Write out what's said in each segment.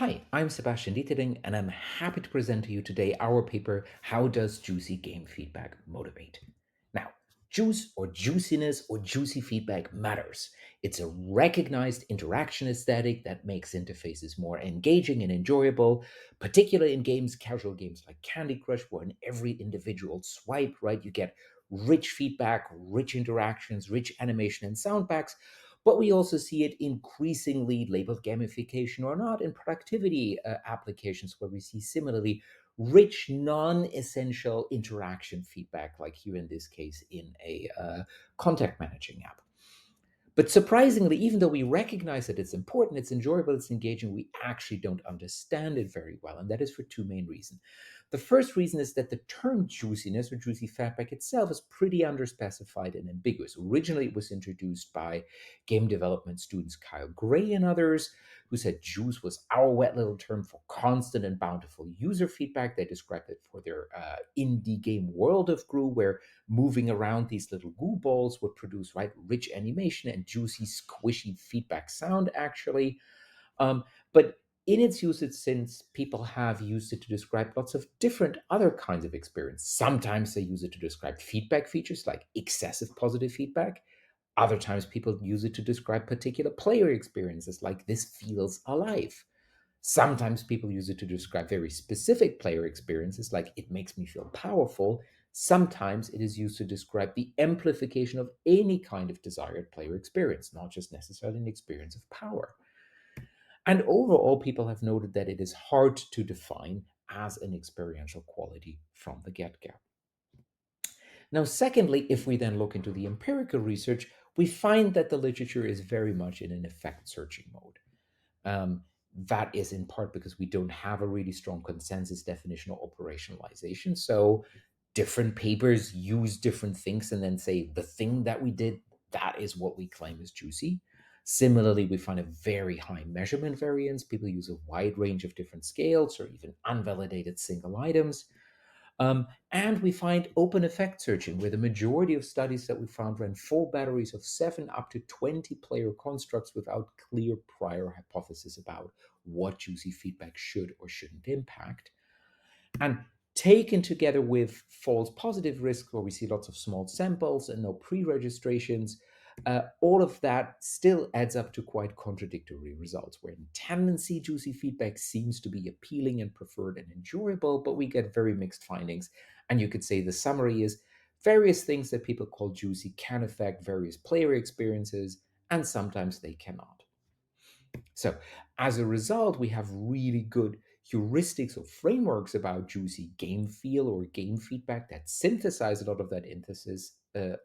Hi, I'm Sebastian Dietering, and I'm happy to present to you today our paper, How Does Juicy Game Feedback Motivate? Now, juice or juiciness or juicy feedback matters. It's a recognized interaction aesthetic that makes interfaces more engaging and enjoyable, particularly in games, casual games like Candy Crush, where in every individual swipe, right, you get rich feedback, rich interactions, rich animation and soundbacks, but we also see it increasingly labeled gamification or not in productivity applications where we see similarly rich, non essential interaction feedback, like here in this case in a contact managing app. But surprisingly, even though we recognize that it's important, it's enjoyable, it's engaging, we actually don't understand it very well. And that is for two main reasons. The first reason is that the term juiciness or juicy feedback itself is pretty underspecified and ambiguous. Originally, it was introduced by game development students Kyle Gray and others, who said juice was our wet little term for constant and bountiful user feedback. They described it for their indie game World of Gru, where moving around these little goo balls would produce right rich animation and juicy squishy feedback sound actually. But in its usage since, people have used it to describe lots of different other kinds of experience. Sometimes they use it to describe feedback features like excessive positive feedback. Other times people use it to describe particular player experiences like this feels alive. Sometimes people use it to describe very specific player experiences, like it makes me feel powerful. Sometimes it is used to describe the amplification of any kind of desired player experience, not just necessarily an experience of power. And overall, people have noted that it is hard to define as an experiential quality from the get go. Now, secondly, if we then look into the empirical research, we find that the literature is very much in an effect searching mode. That is in part because we don't have a really strong consensus definition or operationalization. So different papers use different things and then say the thing that we did, that is what we claim is juicy. Similarly, we find a very high measurement variance. People use a wide range of different scales or even unvalidated single items. And we find open effect searching, where the majority of studies that we found ran full batteries of 7 up to 20 player constructs without clear prior hypothesis about what juicy feedback should or shouldn't impact. And taken together with false positive risk, where we see lots of small samples and no pre registrations, all of that still adds up to quite contradictory results, where in tendency, juicy feedback seems to be appealing and preferred and enjoyable, but we get very mixed findings. And you could say the summary is various things that people call juicy can affect various player experiences, and sometimes they cannot. So, as a result, we have really good heuristics or frameworks about juicy game feel or game feedback that synthesize a lot of that synthesis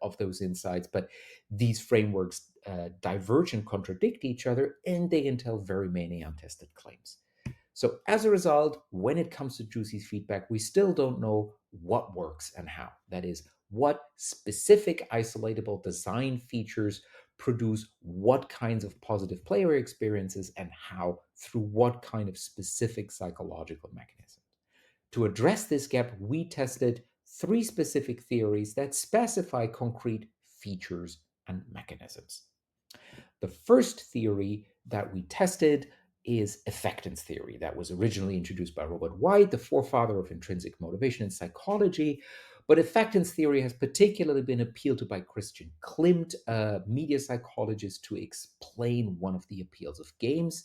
of those insights. But these frameworks diverge and contradict each other, and they entail very many untested claims. So, as a result, when it comes to juicy feedback, we still don't know what works and how. That is, what specific isolatable design features produce what kinds of positive player experiences and how, through what kind of specific psychological mechanism. To address this gap, we tested three specific theories that specify concrete features and mechanisms. The first theory that we tested is effectance theory, that was originally introduced by Robert White, the forefather of intrinsic motivation in psychology. But effectance theory has particularly been appealed to by Christian Klimt, a media psychologist, to explain one of the appeals of games.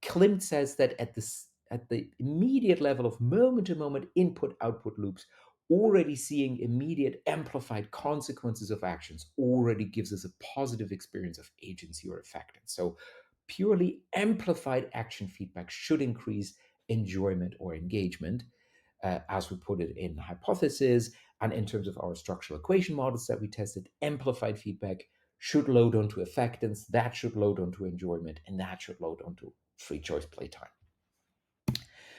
Klimt says that at the immediate level of moment to moment input output loops, already seeing immediate amplified consequences of actions already gives us a positive experience of agency or effectiveness. So, purely amplified action feedback should increase enjoyment or engagement, as we put it in hypothesis. And in terms of our structural equation models that we tested, amplified feedback should load onto effectiveness, that should load onto enjoyment, and that should load onto free choice playtime.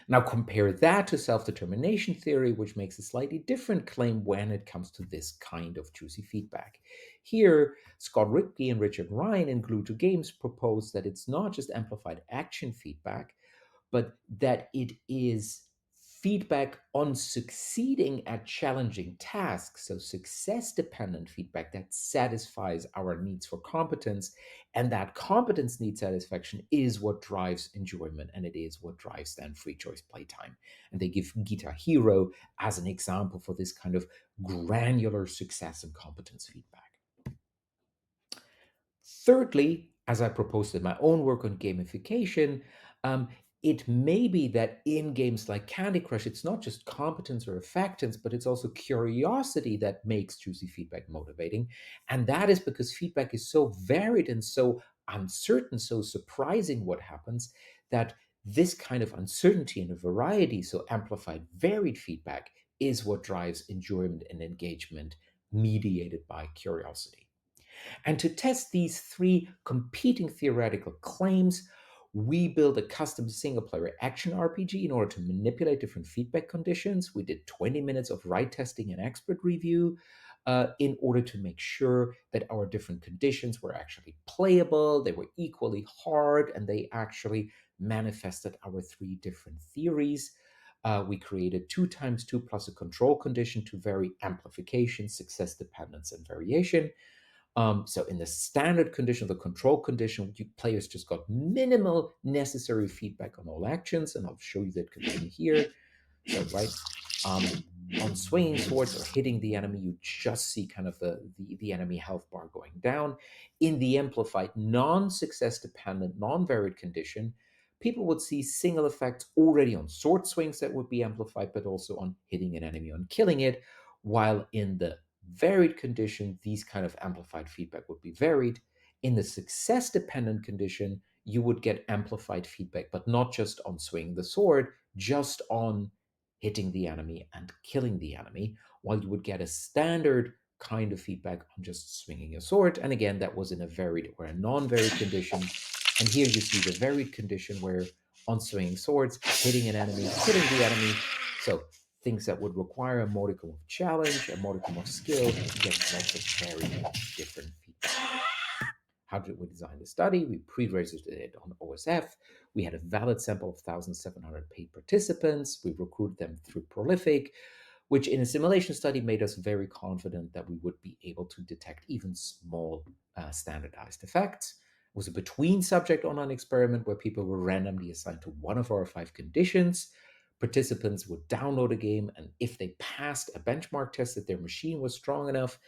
Now, compare that to self determination theory, which makes a slightly different claim when it comes to this kind of juicy feedback. Here, Scott Ripke and Richard Ryan in Glue to Games propose that it's not just amplified action feedback, but that it is feedback on succeeding at challenging tasks, so success dependent feedback that satisfies our needs for competence. And that competence need satisfaction is what drives enjoyment, and it is what drives then free choice playtime. And they give Guitar Hero as an example for this kind of granular success and competence feedback. Thirdly, as I proposed in my own work on gamification, um, it may be that in games like Candy Crush, it's not just competence or effectiveness, but it's also curiosity that makes juicy feedback motivating. And that is because feedback is so varied and so uncertain, so surprising what happens, that this kind of uncertainty and a variety, so amplified, varied feedback, is what drives enjoyment and engagement mediated by curiosity. And to test these three competing theoretical claims, we built a custom single player action RPG in order to manipulate different feedback conditions. We did 20 minutes of write testing and expert review in order to make sure that our different conditions were actually playable, they were equally hard, and they actually manifested our three different theories. We created 2 times 2 plus a control condition to vary amplification, success dependence, and variation. So in the standard condition, the control condition, you players just got minimal necessary feedback on all actions, and I'll show you that condition here. So right, um, on swinging swords or hitting the enemy, you just see kind of the enemy health bar going down. In the amplified, non-success dependent, non-varied condition, people would see single effects already on sword swings that would be amplified, but also on hitting an enemy, on killing it. While in the varied condition, these kind of amplified feedback would be varied. In the success dependent condition, you would get amplified feedback, but not just on swinging the sword, just on hitting the enemy and killing the enemy, while you would get a standard kind of feedback on just swinging a sword. And again, that was in a varied or a non-varied condition. And here you see the varied condition where on swinging swords, hitting an enemy, killing the enemy. So things that would require a modicum of challenge, a modicum of skill, get lots of very different feedback. How did we design the study? We pre-registered it on OSF. We had a valid sample of 1,700 paid participants. We recruited them through Prolific, which in a simulation study made us very confident that we would be able to detect even small standardized effects. It was a between subject online experiment where people were randomly assigned to one of our 5 conditions. Participants would download a game, and if they passed a benchmark test that their machine was strong enough,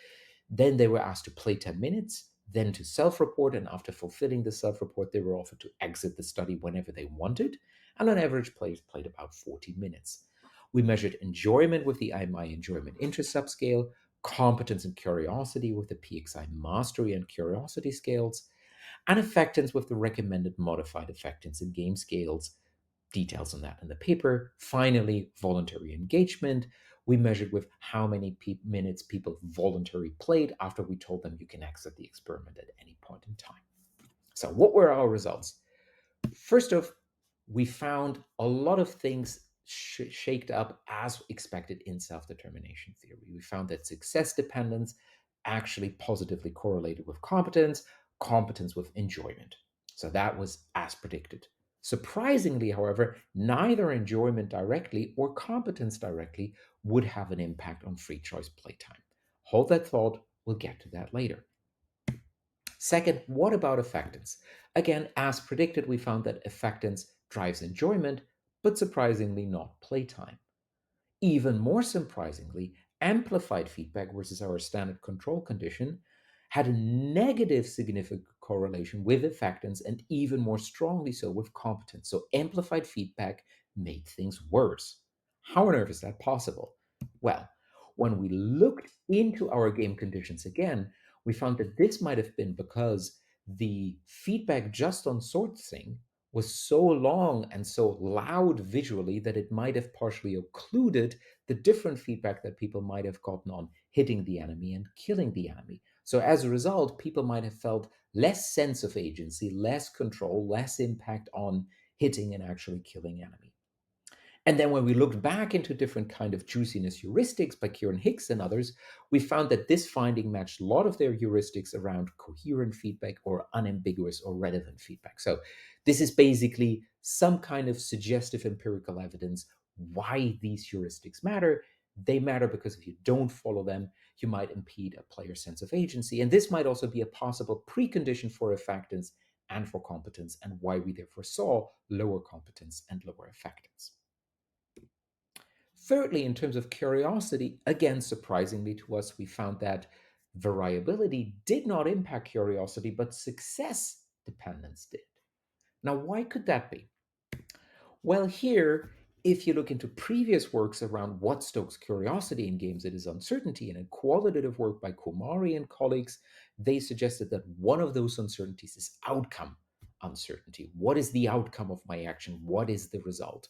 then they were asked to play 10 minutes, then to self report. And after fulfilling the self report, they were offered to exit the study whenever they wanted. And on average, players played about 40 minutes. We measured enjoyment with the IMI enjoyment interest subscale, competence and curiosity with the PXI mastery and curiosity scales, and effectiveness with the recommended modified effectiveness in game scales. Details on that in the paper. Finally, voluntary engagement. We measured with how many minutes people voluntarily played after we told them you can exit the experiment at any point in time. So, what were our results? First off, we found a lot of things shaked up as expected in self-determination theory. We found that success dependence actually positively correlated with competence, competence with enjoyment. So that was as predicted. Surprisingly, however, neither enjoyment directly or competence directly would have an impact on free choice playtime. Hold that thought, we'll get to that later. Second, what about effectiveness? Again, as predicted, we found that effectiveness drives enjoyment, but surprisingly not playtime. Even more surprisingly, amplified feedback versus our standard control condition had a negative significant correlation with effectiveness and even more strongly so with competence. So amplified feedback made things worse. How on earth is that possible? Well, when we looked into our game conditions again, we found that this might have been because the feedback just on sword thing was so long and so loud visually that it might have partially occluded the different feedback that people might have gotten on hitting the enemy and killing the enemy. So as a result, people might have felt less sense of agency, less control, less impact on hitting and actually killing enemy. And then when we looked back into different kind of juiciness heuristics by Kieran Hicks and others, we found that this finding matched a lot of their heuristics around coherent feedback or unambiguous or relevant feedback. So this is basically some kind of suggestive empirical evidence why these heuristics matter. They matter because if you don't follow them, you might impede a player's sense of agency. And this might also be a possible precondition for effectiveness and for competence, and why we therefore saw lower competence and lower effectiveness. Thirdly, in terms of curiosity, again, surprisingly to us, we found that variability did not impact curiosity, but success dependence did. Now, why could that be? Well, here, if you look into previous works around what stokes curiosity in games, it is uncertainty. And in qualitative work by Kumari and colleagues, they suggested that one of those uncertainties is outcome uncertainty. What is the outcome of my action? What is the result?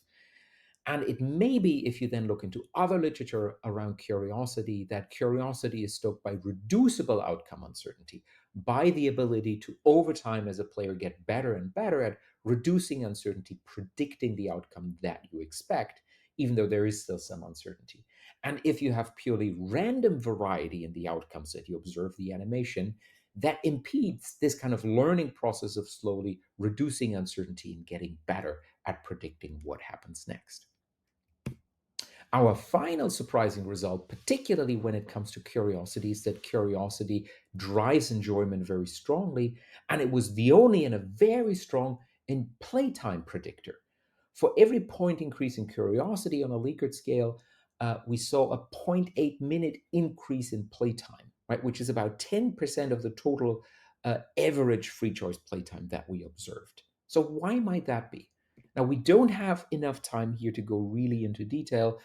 And it may be, if you then look into other literature around curiosity, that curiosity is stoked by reducible outcome uncertainty, by the ability to, over time, as a player, get better and better at reducing uncertainty, predicting the outcome that you expect, even though there is still some uncertainty. And if you have purely random variety in the outcomes that you observe the animation, that impedes this kind of learning process of slowly reducing uncertainty and getting better at predicting what happens next. Our final surprising result, particularly when it comes to curiosity, is that curiosity drives enjoyment very strongly, and it was the only and a very strong in playtime predictor. For every point increase in curiosity on a Likert scale, we saw a zero 0.8 minute increase in playtime, right, which is about 10% of the total average free choice playtime that we observed. So why might that be? Now, we don't have enough time here to go really into detail,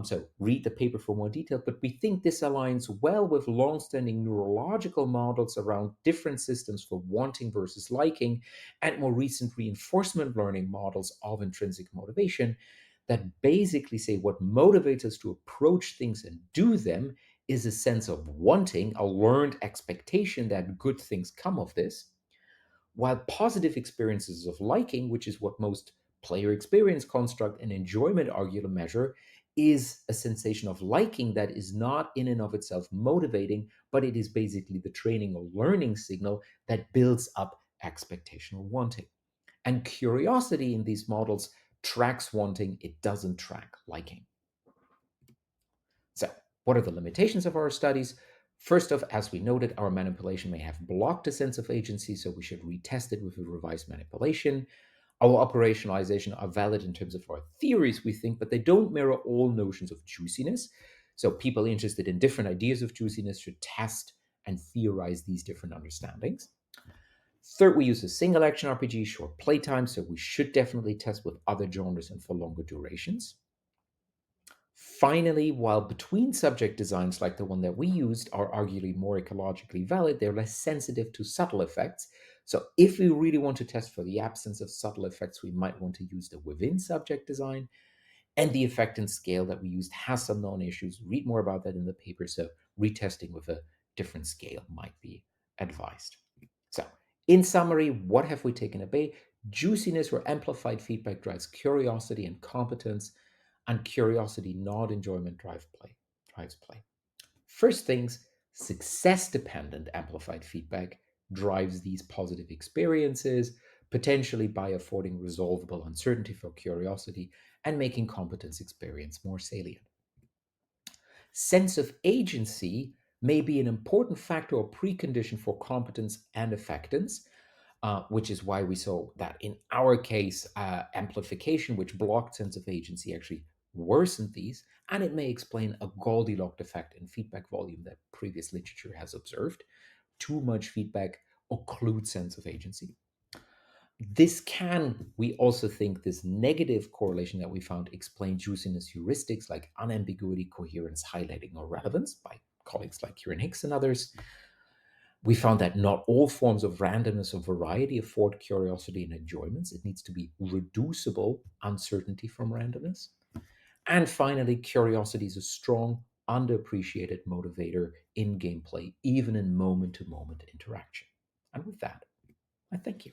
so read the paper for more detail, but we think this aligns well with long-standing neurological models around different systems for wanting versus liking, and more recent reinforcement learning models of intrinsic motivation that basically say what motivates us to approach things and do them is a sense of wanting, a learned expectation that good things come of this, while positive experiences of liking, which is what most player experience construct and enjoyment argument measure, is a sensation of liking that is not in and of itself motivating, but it is basically the training or learning signal that builds up expectational wanting. And curiosity in these models tracks wanting, it doesn't track liking. So, what are the limitations of our studies? First off, as we noted, our manipulation may have blocked a sense of agency, so we should retest it with a revised manipulation. Our operationalization are valid in terms of our theories, we think, but they don't mirror all notions of juiciness. So people interested in different ideas of juiciness should test and theorize these different understandings. Third, we use a single action RPG, short playtime, so we should definitely test with other genres and for longer durations. Finally, while between subject designs like the one that we used are arguably more ecologically valid, they're less sensitive to subtle effects. So, if we really want to test for the absence of subtle effects, we might want to use the within subject design. And the effect and scale that we used has some known issues. Read more about that in the paper. So, retesting with a different scale might be advised. So, in summary, what have we taken away? Juiciness or amplified feedback drives curiosity and competence, and curiosity, not enjoyment, drives play. First things, success dependent amplified feedback drives these positive experiences, potentially by affording resolvable uncertainty for curiosity and making competence experience more salient. Sense of agency may be an important factor or precondition for competence and effectiveness, which is why we saw that in our case, amplification, which blocked sense of agency, actually worsened these, and it may explain a Goldilocks effect in feedback volume that previous literature has observed. Too much feedback occludes sense of agency. This can, we also think, this negative correlation that we found explain juiciness heuristics like unambiguity, coherence, highlighting, or relevance by colleagues like Kieran Hicks and others. We found that not all forms of randomness or variety afford curiosity and enjoyments. It needs to be reducible uncertainty from randomness. And finally, curiosity is a strong, underappreciated motivator in gameplay, even in moment to moment interaction. And with that, I thank you.